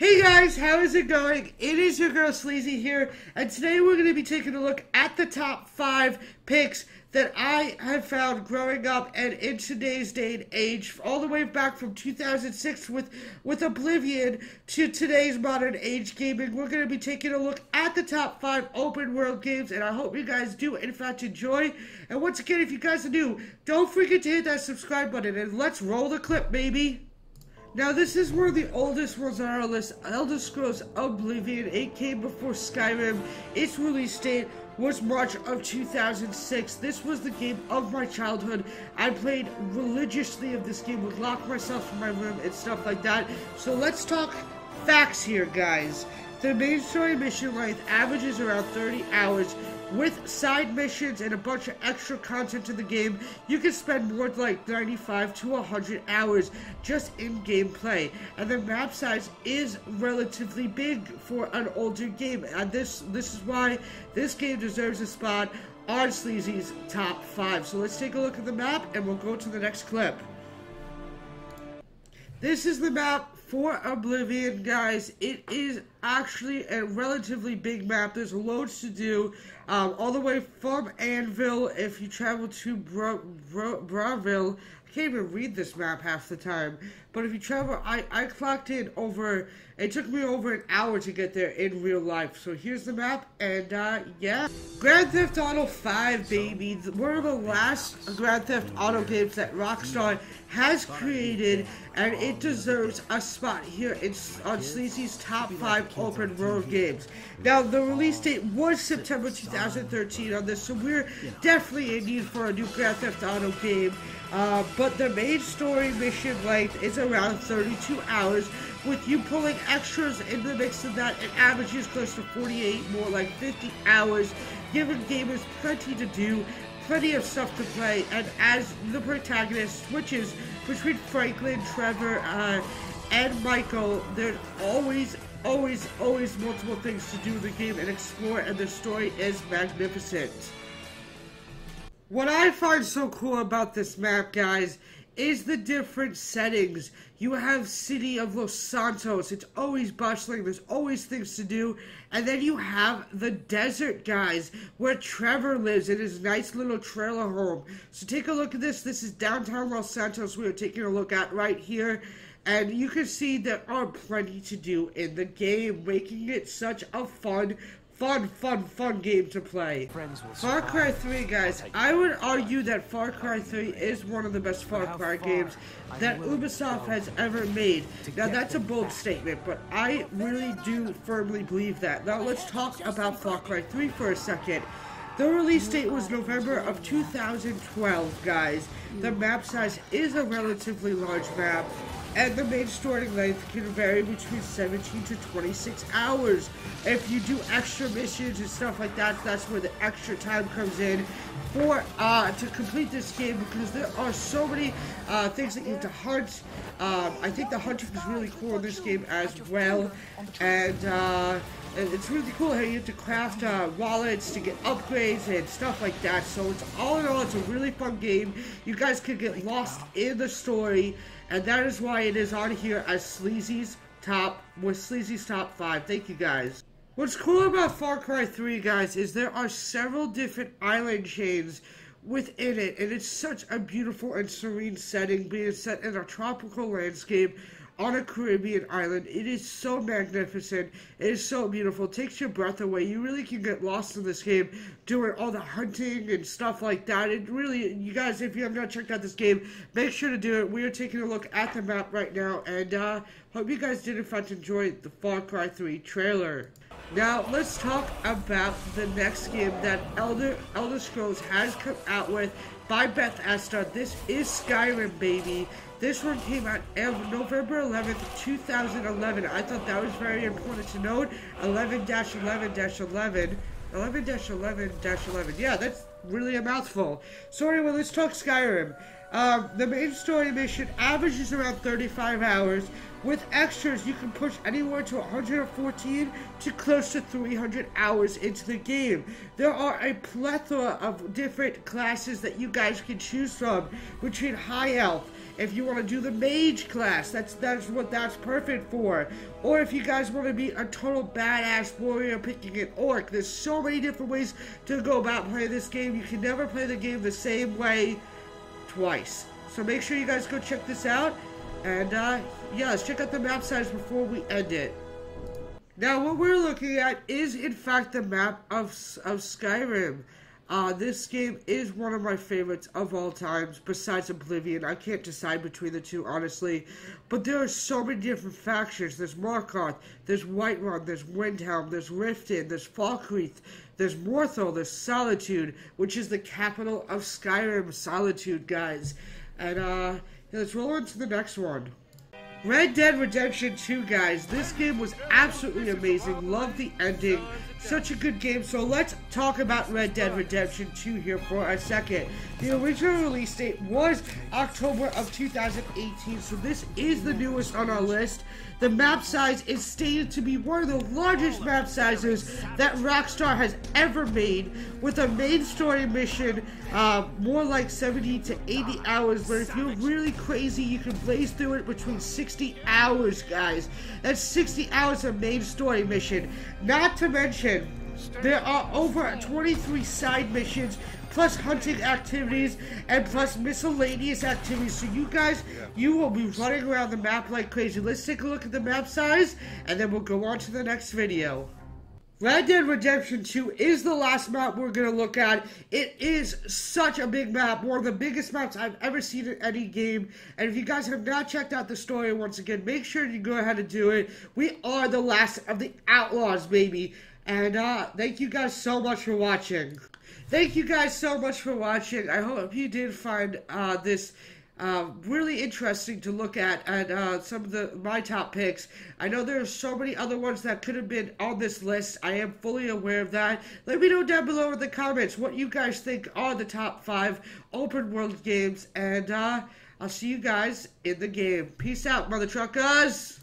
Hey guys, how is it going? It is your girl Sleazy here, and today we're going to be taking a look at the top 5 picks that I have found growing up and in today's day and age, all the way back from 2006 with Oblivion to today's modern age gaming. We're going to be taking a look at the top 5 open world games, and I hope you guys do in fact enjoy. And once again, if you guys are new, don't forget to hit that subscribe button, and let's roll the clip, baby. Now, this is one of the oldest ones on our list, Elder Scrolls Oblivion. It came before Skyrim. Its release date was March of 2006. This was the game of my childhood. I played religiously of this game, would lock myself in my room and stuff like that. So let's talk facts here, guys. The main story mission length averages around 30 hours. With side missions and a bunch of extra content in the game, you can spend more than like 95 to 100 hours just in gameplay. And the map size is relatively big for an older game. And this is why this game deserves a spot on Sleazy's top 5. So let's take a look at the map and we'll go to the next clip. This is the map for Oblivion, guys. It is actually a relatively big map. There's loads to do. All the way from Anvil, if you travel to Bravil, I can't even read this map half the time. But if you travel, I clocked in over, it took me over an hour to get there in real life. So here's the map, and yeah. Grand Theft Auto 5, baby. One of the last Grand Theft Auto games that Rockstar has created, and it deserves a spot here on Sleazy's top 5 open world games. Now, the release date was September 2013 on this, so we're definitely in need for a new Grand Theft Auto game. But the main story mission length is around 32 hours. With you pulling extras in the mix of that, it averages close to 48, more like 50 hours, giving gamers plenty to do, plenty of stuff to play. And as the protagonist switches between Franklin, Trevor, and Michael, there's always multiple things to do in the game and explore, and the story is magnificent. What I find so cool about this map, guys, is the different settings. You have City of Los Santos. It's always bustling. There's always things to do. And then you have the desert, guys, where Trevor lives in his nice little trailer home. So take a look at this. This is downtown Los Santos we are taking a look at right here. And you can see there are plenty to do in the game, making it such a fun game to play. Far Cry 3, guys. I would argue that Far Cry 3 is one of the best Far Cry games that Ubisoft has ever made. Now, that's a bold statement, but I really do firmly believe that. Now, let's talk about Far Cry 3 for a second. The release date was November of 2012, guys. The map size is a relatively large map, and the main story length can vary between 17 to 26 hours. If you do extra missions and stuff like that, that's where the extra time comes in for to complete this game, because there are so many things that you have to hunt. I think the hunting is really cool in this game as well, and it's really cool how you have to craft wallets to get upgrades and stuff like that. So it's all in all, it's a really fun game. You guys could get lost in the story, and that is why it is on here as Sleazy's top 5. Thank you, guys. What's cool about Far Cry 3, guys, is there are several different island chains within it, and it's such a beautiful and serene setting, being set in a tropical landscape on a Caribbean island. It is so magnificent. It is so beautiful. It takes your breath away. You really can get lost in this game doing all the hunting and stuff like that. It really, you guys, if you have not checked out this game, make sure to do it. We are taking a look at the map right now, and hope you guys did in fact enjoy the Far Cry 3 trailer. Now, let's talk about the next game that Elder Scrolls has come out with by Bethesda. This is Skyrim, baby. This one came out November 11th, 2011. I thought that was very important to note. 11-11-11. 11-11-11. Yeah, that's really a mouthful. So anyway, let's talk Skyrim. The main story mission averages around 35 hours. With extras, you can push anywhere to 114 to close to 300 hours into the game. There are a plethora of different classes that you guys can choose from, between high elf, If you want to do the mage class, that's what that's perfect for. Or if you guys want to be a total badass warrior picking an orc, there's so many different ways to go about playing this game. You can never play the game the same way twice. So make sure you guys go check this out. And yeah, let's check out the map size before we end it. Now, what we're looking at is, in fact, the map of Skyrim. This game is one of my favorites of all times, besides Oblivion. I can't decide between the two, honestly. But there are so many different factions. There's Markarth, there's Whiterun, there's Windhelm, there's Riften, there's Falkreath, there's Morthal, there's Solitude, which is the capital of Skyrim, Solitude, guys. And, yeah, let's roll into the next one. Red Dead Redemption 2, guys. This game was absolutely amazing. Loved the ending. Such a good game. So let's talk about Red Dead Redemption 2 here for a second. The original release date was October of 2018, so this is the newest on our list. The map size is stated to be one of the largest map sizes that Rockstar has ever made, with a main story mission more like 70 to 80 hours, but if you're really crazy, you can blaze through it between 60 hours, guys. That's 60 hours of main story mission. Not to mention, there are over 23 side missions, plus hunting activities, and plus miscellaneous activities. So you guys, you will be running around the map like crazy. Let's take a look at the map size, and then we'll go on to the next video. Red Dead Redemption 2 is the last map we're going to look at. It is such a big map, one of the biggest maps I've ever seen in any game. And if you guys have not checked out the story once again, make sure you go ahead and do it. We are the last of the outlaws, baby. And thank you guys so much for watching. Thank you guys so much for watching. I hope you did find this really interesting to look at, and some of my top picks. I know there are so many other ones that could have been on this list. I am fully aware of that. Let me know down below in the comments what you guys think are the top 5 open world games, and I'll see you guys in the game. Peace out, mother truckers!